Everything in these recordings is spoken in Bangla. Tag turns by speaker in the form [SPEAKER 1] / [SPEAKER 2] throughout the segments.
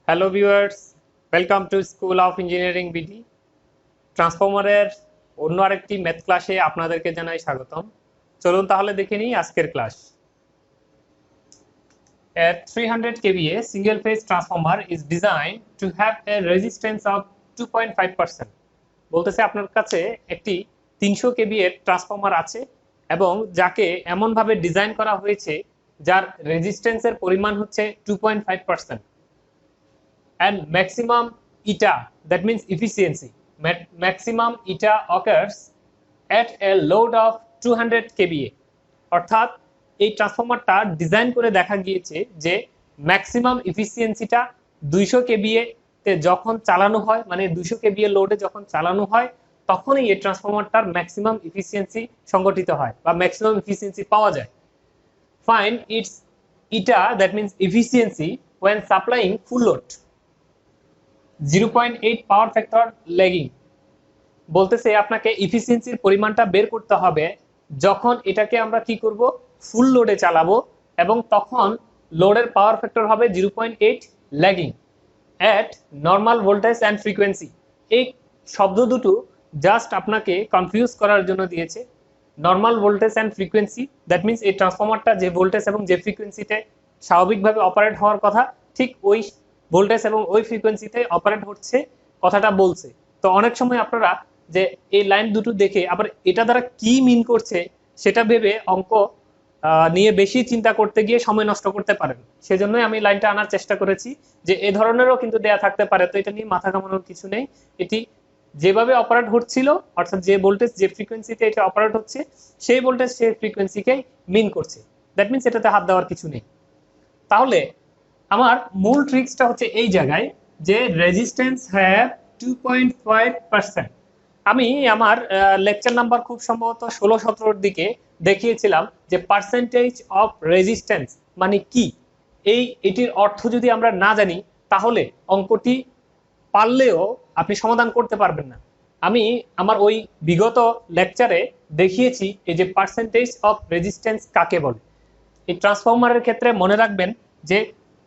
[SPEAKER 1] Hello viewers, welcome to school of engineering BD. ট্রান্সফরমারের অন্য আরেকটি ম্যাথ ক্লাসে আপনাদেরকে জানাই স্বাগতম। চলুন তাহলে দেখে নিই আজকের class. A 300 kVA single phase transformer is designed to have a resistance of 2.5%. বলতেছে আপনার কাছে একটি 300 kVA ট্রান্সফরমার আছে এবং যাকে এমন ভাবে ডিজাইন করা হয়েছে যার রেজিস্ট্যান্সের পরিমাণ হচ্ছে 2.5%. And maximum eta, that means efficiency, maximum eta occurs at a load of 200 kVA. অর্থাৎ এই ট্রান্সফরমারটা ডিজাইন করে দেখা গিয়েছে যে ম্যাক্সিমাম এফিসিয়েন্সিটা 200 kVA তে যখন চালানো হয়, মানে 200 kVA লোডে যখন চালানো হয় তখনই এই ট্রান্সফরমারটার ম্যাক্সিমাম এফিসিয়েন্সি সংগঠিত হয় বা ম্যাক্সিমাম এফিসিয়েন্সি পাওয়া যায়। Find its eta, that means efficiency, when supplying full load. 0.8 power factor lagging. বলতেছে আপনাকে এফিসিয়েন্সির পরিমাণটা বের করতে হবে যখন এটাকে আমরা কি করব, ফুল লোডে চালাবো এবং তখন লোডের পাওয়ার ফ্যাক্টর হবে 0.8 lagging at normal voltage and frequency. এই শব্দ দুটো জাস্ট আপনাকে কনফিউজ করার জন্য দিয়েছে। Normal voltage and frequency, that means এই ট্রান্সফরমারটা যে ভোল্টেজ এবং যে ফ্রিকোয়েন্সিতে স্বাভাবিকভাবে অপারেট হওয়ার কথা ঠিক ওই ভোল্টেজ এবং ওই ফ্রিকোয়েন্সিতে অপারেট হচ্ছে কথাটা বলছে। তো অনেক সময় আপনারা যে এই লাইন দুটো দেখে আবার এটা দ্বারা কি মিন করছে সেটা ভেবে অঙ্ক নিয়ে বেশি চিন্তা করতে গিয়ে সময় নষ্ট করতে পারেন। সেজন্যই আমি লাইনটা আনার চেষ্টা করেছি যে এই ধরনেরও কিন্তু দেয়া থাকতে পারে, তো এটা নিয়ে মাথা ঘামানোর কিছু নেই। এটি যেভাবে অপারেট হচ্ছিল, অর্থাৎ যে ভোল্টেজ যে ফ্রিকোয়েন্সিতে এটা অপারেট হচ্ছে সেই ভোল্টেজ সেই ফ্রিকোয়েন্সিকে মিন করছে। দ্যাট মিনস এটাতে হাত দেওয়ার কিছু নেই। তাহলে আমার মূল ট্রিক্সটা হচ্ছে এই জায়গায় যে রেজিস্ট্যান্স হ্যাভ 2.5%। আমি আমার লেকচার নাম্বার খুব সম্ভবত 16-17 দিকে দেখিয়েছিলাম যে পার্সেন্টেজ অফ রেজিস্ট্যান্স মানে কি। এটির অর্থ যদি আমরা না জানি তাহলে অঙ্কটি পারলেও আপনি সমাধান করতে পারবেন না। আমি আমার ওই বিগত লেকচারে দেখিয়েছি এই যে পার্সেন্টেজ অফ রেজিস্ট্যান্স কাকে বলে। এই ট্রান্সফরমারের ক্ষেত্রে মনে রাখবেন যে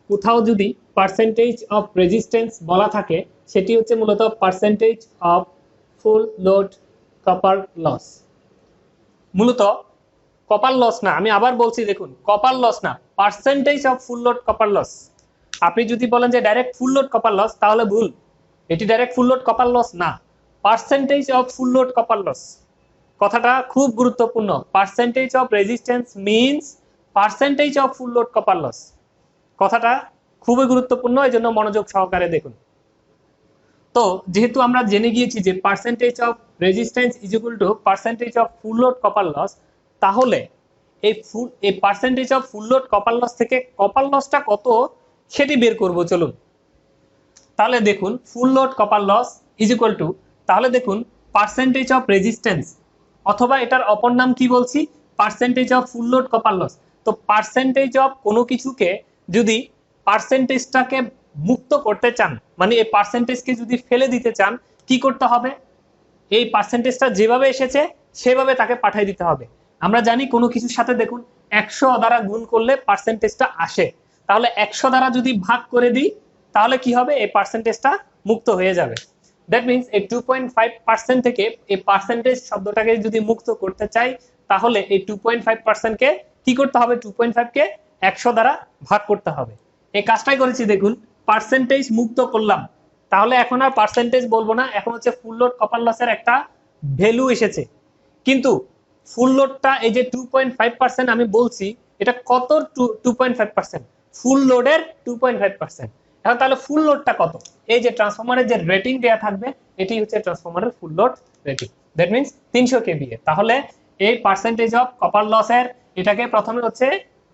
[SPEAKER 1] কোথাও যদি পার্সেন্টেজ অফ রেজিস্ট্যান্স বলা থাকে সেটি হচ্ছে মূলত percentage of full load copper loss. মূলত কপার লস না, আমি আবার বলছি দেখুন, কপার লস না, percentage of full load copper loss. আপনি যদি বলেন যে direct full load copper loss তাহলে ভুল, এটি direct full load copper loss না, percentage of full load copper loss. কথাটা খুব গুরুত্বপূর্ণ। Percentage of resistance means percentage of full load copper loss. কথাটা খুবই গুরুত্বপূর্ণ, এই জন্য মনোযোগ সহকারে দেখুন। তো যেহেতু আমরা জেনে গিয়েছি যে percentage of resistance is equal to percentage of full load copper loss, তাহলে এই percentage of full load copper loss থেকে কপার লসটা কত সেটি বের করব। চলুন তাহলে দেখুন, full load copper loss is equal to, তাহলে দেখুন পার্সেন্টেজ অফ রেজিস্ট্যান্স অথবা এটার অপর নাম কি বলছি, percentage of full load copper loss. তো পার্সেন্টেজ অফ কোনো কিছুকে যদি পার্সেন্টেজটাকে মুক্ত করতে চান, মানে এই পার্সেন্টেজকে যদি ফেলে দিতে চান কি করতে হবে, এই পার্সেন্টেজটা যেভাবে এসেছে সেভাবে তাকে পাঠিয়ে দিতে হবে। আমরা জানি কোনো কিছুর সাথে দেখুন 100 দ্বারা গুণ করলে পার্সেন্টেজটা আসে, তাহলে 100 দ্বারা যদি ভাগ করে দিই তাহলে কি হবে, এই পার্সেন্টেজটা মুক্ত হয়ে যাবে। দ্যাট মিনস এই 2.5% থেকে এই পার্সেন্টেজ শব্দটাকে যদি মুক্ত করতে চাই তাহলে এই 2.5% কে কি করতে হবে, 2.5 কে 100 দ্বারা ভাগ করতে হবে। এই কাজটাই করেছি দেখুন, পার্সেন্টেজ মুক্ত করলাম, তাহলে এখন আর পার্সেন্টেজ বলবো না, এখন হচ্ছে ফুল লোড কপার লসের একটা ভ্যালু এসেছে। কিন্তু ফুল লোডটা এই যে 2.5% আমি বলছি, এটা কত, 2.5%, ফুল লোডের 2.5%। এখন তাহলে ফুল লোডটা কত, এই যে ট্রান্সফরমারের যে রেটিং দেয়া থাকবে এটি হচ্ছে ট্রান্সফরমারের full load rating, that means 300 kVA। তাহলে এই পার্সেন্টেজ অফ কপার লসের এটাকে প্রথমে হচ্ছে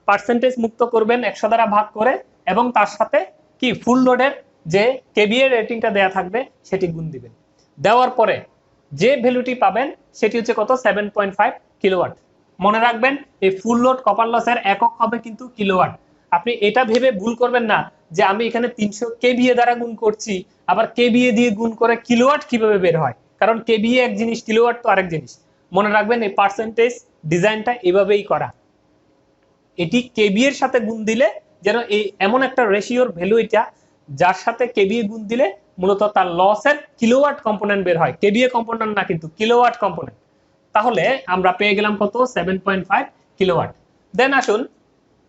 [SPEAKER 1] পার্সেন্টেজ মুক্ত করবেন 100 দ্বারা ভাগ করে এবং তার সাথে কি ফুল লোডের যে কেভিএ রেটিংটা দেয়া থাকবে সেটি গুণ দিবেন। দেওয়ার পরে যে ভ্যালুটি পাবেন সেটি হচ্ছে কত, 7.5 কিলোওয়াট। মনে রাখবেন এই ফুল লোড কপার লসের একক হবে কিন্তু কিলোওয়াট। আপনি এটা ভেবে ভুল করবেন না যে আমি এখানে 300 কেভিএ দ্বারা গুণ করছি, আবার কেভিএ দিয়ে গুণ করে কিলোওয়াট কিভাবে বের হয়, কারণ কেভিএ এক জিনিস, কিলোওয়াট তো আরেক জিনিস। মনে রাখবেন এই পার্সেন্টেজ ডিজাইনটা এভাবেই করা, এটি কেভিএ এর সাথে গুণ দিলে যেন এই এমন একটা রেশিওর ভ্যালু এটা যার সাথে কেবিএ গুণ দিলে মূলত তার লসের কিলোওয়াট কম্পোনেন্ট বের হয়, কেবিএ কম্পোনেন্ট না কিন্তু কিলোওয়াট কম্পোনেন্ট। তাহলে আমরা পেয়ে গেলাম কত 7.5 কিলোওয়াট। দেন আসুন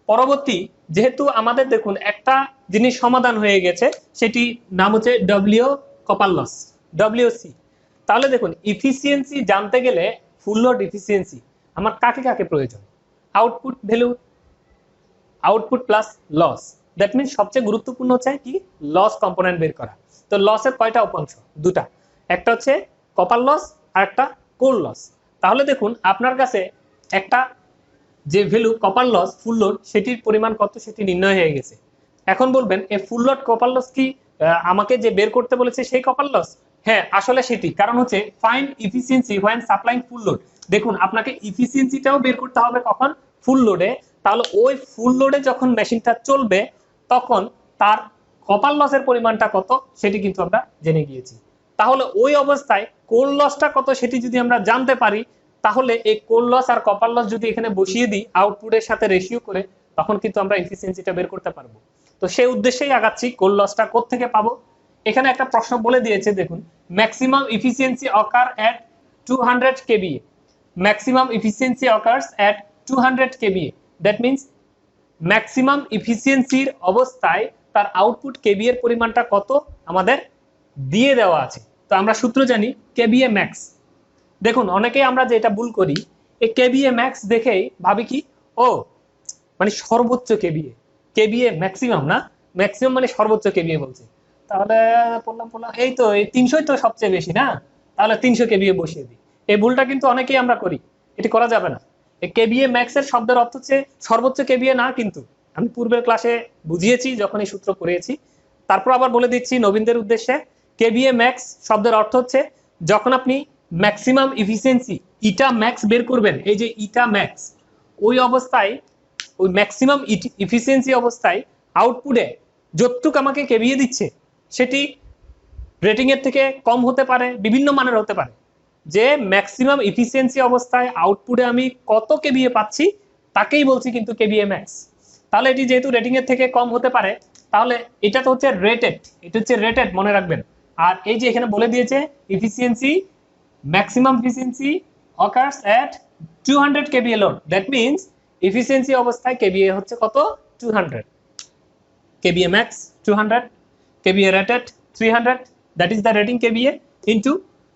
[SPEAKER 1] পরবর্তী, যেহেতু আমাদের দেখুন একটা জিনিস সমাধান হয়ে গেছে, সেটি নাম হচ্ছে ডব্লিউ কপার লস, ডব্লিউসি। তাহলে দেখুন ইফিসিয়েন্সি জানতে গেলে ফুল লোড ইফিসিয়েন্সি আমার কাকে কাকে প্রয়োজন, output value, output plus loss. That means সবচেয়ে গুরুত্বপূর্ণ হচ্ছে কি লস কম্পোনেন্ট বের করা। তো লসের কয়টা উপাংশ, দুটা, একটা হচ্ছে কপার লস আর একটা কোর লস। তাহলে দেখুন আপনার কাছে একটা যে value copper loss full load সেটির পরিমাণ কত সেটি নির্ণয় হয়ে গেছে। এখন বলবেন এই ফুল লোড কপার লস কি আমাকে যে বের করতে বলেছে সেই কপার লস? হ্যাঁ আসলে সেটি, কারণ হচ্ছে find efficiency when supplying full load. দেখুন আপনাকে ইফিসিয়েন্সিটাও বের করতে হবে কখন, ফুল লোডে। তাহলে ওই ফুল লোডে যখন মেশিনটা চলবে তখন তার কপার লসের পরিমাণটা কত সেটি কিন্তু আমরা জেনে গিয়েছি। তাহলে ওই অবস্থায় কোর লসটা কত সেটি যদি আমরা জানতে পারি, তাহলে এই কোর লস আর কপার লস যদি এখানে বসিয়ে দিই আউটপুটের সাথে রেশিও করে, তখন কিন্তু আমরা এফিসিয়েন্সিটা বের করতে পারবো। তো সেই উদ্দেশ্যেই আগাচ্ছি, কোর লসটা কোত্থেকে পাবো। এখানে একটা প্রশ্ন বলে দিয়েছে, দেখুন maximum efficiency occur at 200 kVA, maximum efficiency occurs at 200 kVA। That means maximum এফিসিয়েন্সির অবস্থায় তার আউটপুট কেবিএ এর পরিমাণটা কত আমাদের দিয়ে দেওয়া আছে। তো আমরা সূত্র জানি কেবিএ ম্যাক্স। দেখুন অনেকেই আমরা যে এটা ভুল করি, এই কেবিএ ম্যাক্স দেখেই ভাবি কি ও মানে সর্বোচ্চ কেবিএ, কেবিএ ম্যাক্সিমাম না, ম্যাক্সিমাম মানে সর্বোচ্চ কেবিএ বলছে। তাহলে পড়লাম এই তো এই 300 তো সবচেয়ে বেশি না, তাহলে 300 কেবিএ বসিয়ে দিই। এই ভুলটা কিন্তু অনেকেই আমরা করি, এটি করা যাবে না। এই কেবিএ ম্যাক্স এর শব্দের অর্থ হচ্ছে সর্বোচ্চ কেবিএ না, কিন্তু আমি পূর্বের ক্লাসে বুঝিয়েছি যখন এই সূত্র পড়িয়েছি। তারপর আবার বলে দিচ্ছি নবীনদের উদ্দেশ্যে, কেবিএ ম্যাক্স শব্দের অর্থ হচ্ছে যখন আপনি ম্যাক্সিমাম ইফিসিয়েন্সি ইটা ম্যাক্স বের করবেন, এই যে ইটা ম্যাক্স, ওই অবস্থায় ওই ম্যাক্সিমাম ইফিসিয়েন্সি অবস্থায় আউটপুটে যতটুকু আমাকে কেবিএ দিচ্ছে সেটি রেটিং এর থেকে কম হতে পারে, বিভিন্ন মানের হতে পারে। যে ম্যাক্সিমাম ইফিসিয়েন্সি অবস্থায় আউটপুটে আমি কত কেবিএ পাচ্ছি তাকেই বলছি কিন্তু কেবিএ ম্যাক্স। তাহলে এটি যেহেতু রেটিং এর থেকে কম হতে পারে, তাহলে এটা তো হচ্ছে রেটেড, এটা হচ্ছে রেটেড মনে রাখবেন। আর এই যে এখানে বলে দিয়েছে efficiency, maximum efficiency occurs at 200 kVA load, that means efficiency অবস্থায় কেবিএ হচ্ছে কত 200, KVA max 200, KVA rated 300, that is the rating KVA into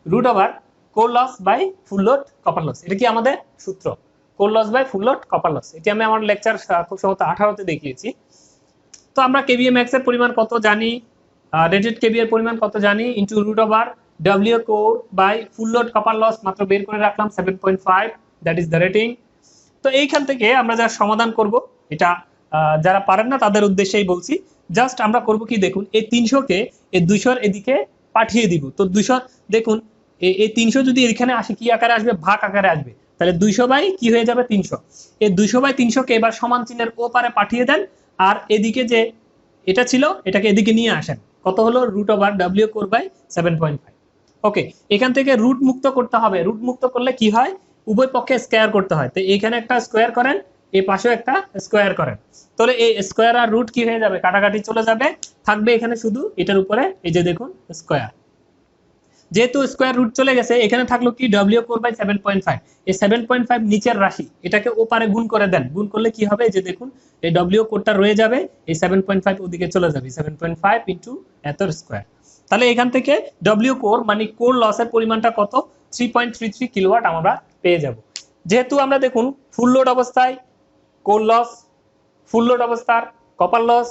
[SPEAKER 1] root over core loss by full load copper loss. এটা কি আমাদের সূত্র, core loss by full load copper loss. এটি আমি আমার লেকচার খুব সম্ভবত 18-তে দেখিয়েছি। তো আমরা কেবিএ ম্যাক্স এর পরিমাণ কত জানি, রেটেড কেবিএ এর পরিমাণ কত জানি, into root over W core by full load copper loss মাত্র বের করে রাখলাম 7.5, দ্যাট ইজ দ্য রেটিং। তো এইখান থেকে আমরা যা সমাধান করব, এটা যারা পারেন না তাদের উদ্দেশ্যেই বলছি। জাস্ট আমরা করব কি, দেখুন এই 300-কে এই 200-র এদিকে পাঠিয়ে দিব। তো 200 দেখুন এই 300 যদি এখানে আসে কি আকারে আসবে, ভাগ আকারে আসবে। তাহলে 200 বাই কি হয়ে যাবে 300। এই 200 বাই 300-কে এবার সমান চিহ্নের ও পারে পাঠিয়ে দেন, আর এদিকে যে এটা ছিল এটাকে এদিকে নিয়ে আসেন। কত হলো root over W core by 7.5। Okay, এখান থেকে রুট মুক্ত করতে হবে। রুট মুক্ত করলে কি হয়, উভয় পক্ষে স্কয়ার করতে হয়। তো এখানে একটা স্কয়ার করেন, এই পাশেও একটা স্কয়ার করেন। তাহলে এই স্কয়ার আর রুট কি হয়ে যাবে, কাটাকাটি চলে যাবে, থাকবে এখানে শুধু এটার উপরে এই যে দেখুন স্কয়ার। যেহেতু স্কয়ার রুট চলে গেছে, এখানে থাকলো কি ডব্লিউ কোর বাই 7.5। এই 7.5 নিচের রাশি, এটাকে ওপারে গুণ করে দেন। গুণ করলে কি হবে, যে দেখুন এই ডব্লিউ কোরটা রয়ে যাবে, এই 7.5 ওদিকে চলে যাবে, 7.5 ইনটু এত স্কয়ার। তাহলে এখান থেকে ডব্লিউ কোর মানে কোর লসের পরিমাণটা কত, 3.33 কিলোওয়াট আমরা পেয়ে যাব। যেহেতু আমরা দেখুন ফুল লোড অবস্থায় কোর লস, ফুল লোড অবস্থার কপার লস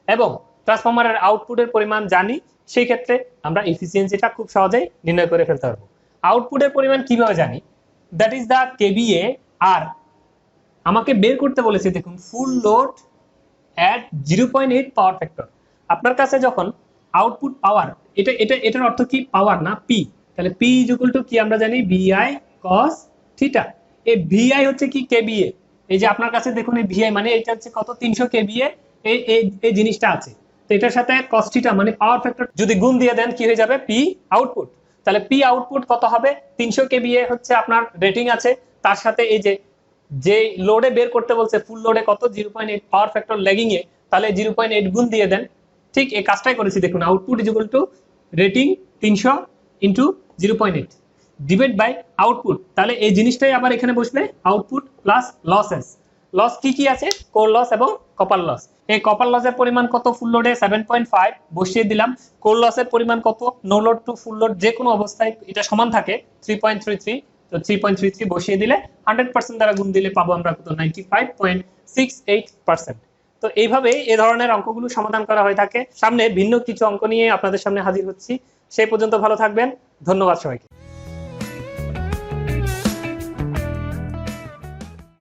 [SPEAKER 1] এবং ট্রান্সফরমারের আউটপুটের পরিমাণ জানি, সেই ক্ষেত্রে আমরা এফিসিয়েন্সিটা খুব সহজেই নির্ণয় করে ফেলতে পারবো। আউটপুটের পরিমাণ কিভাবে জানি, দ্যাট ইজ দ্য কেবিএ। আর আমাকে বের করতে বলেছে দেখুন ফুল লোড এট 0.8 পাওয়ার ফ্যাক্টর। আপনার কাছে যখন আউটপুট পাওয়ার, এটার অর্থ কি পাওয়ার না পি, তাহলে পি ইজ ইকুয়াল টু কি আমরা জানি ভিআই কস থিটা। এই ভিআই হচ্ছে কি কেবিএ, এই যে আপনার কাছে দেখুন এই ভিআই মানে এটা হচ্ছে কত 300 কেবিএ, এই জিনিসটা আছে। তো এটার সাথে কস থিটা মানে পাওয়ার ফ্যাক্টর যদি গুণ দিয়ে দেন কি হয়ে যাবে পি আউটপুট। তাহলে পি আউটপুট কত হবে, 300 কেবিএ হচ্ছে আপনার রেটিং আছে, তার সাথে এই যে লোডে বের করতে বলছে ফুল লোডে কত 0.8 পাওয়ার ফ্যাক্টর ল্যাগিং এ, তাহলে 0.8 গুণ দিয়ে দেন। ঠিক এই কাজটাই করেছি, দেখুন output is equal to rating 300 into 0.8 divide by output. তাহলে এই জিনিসটাই আবার এখানে বসবে, আউটপুট প্লাস লসেস। লস কি কি আছে, কোর লস এবং কপার লস। এই কপার লসের পরিমাণ কত ফুল লোডে 7.5 বসিয়ে দিলাম। কোর লসের পরিমাণ কত no load to full load যে কোনো অবস্থায় এটা সমান থাকে 3.33, তো 3.33 বসিয়ে দিলে 100% দ্বারা গুণ দিলে পাবো আমরা কত 95.68%। তো এইভাবে এই ধরনের অঙ্কগুলো সমাধান করা হয়ে থাকে। সামনে ভিন্ন কিছু অঙ্ক নিয়ে আপনাদের সামনে হাজির হচ্ছি, সেই পর্যন্ত ভালো থাকবেন, ধন্যবাদ সবাইকে।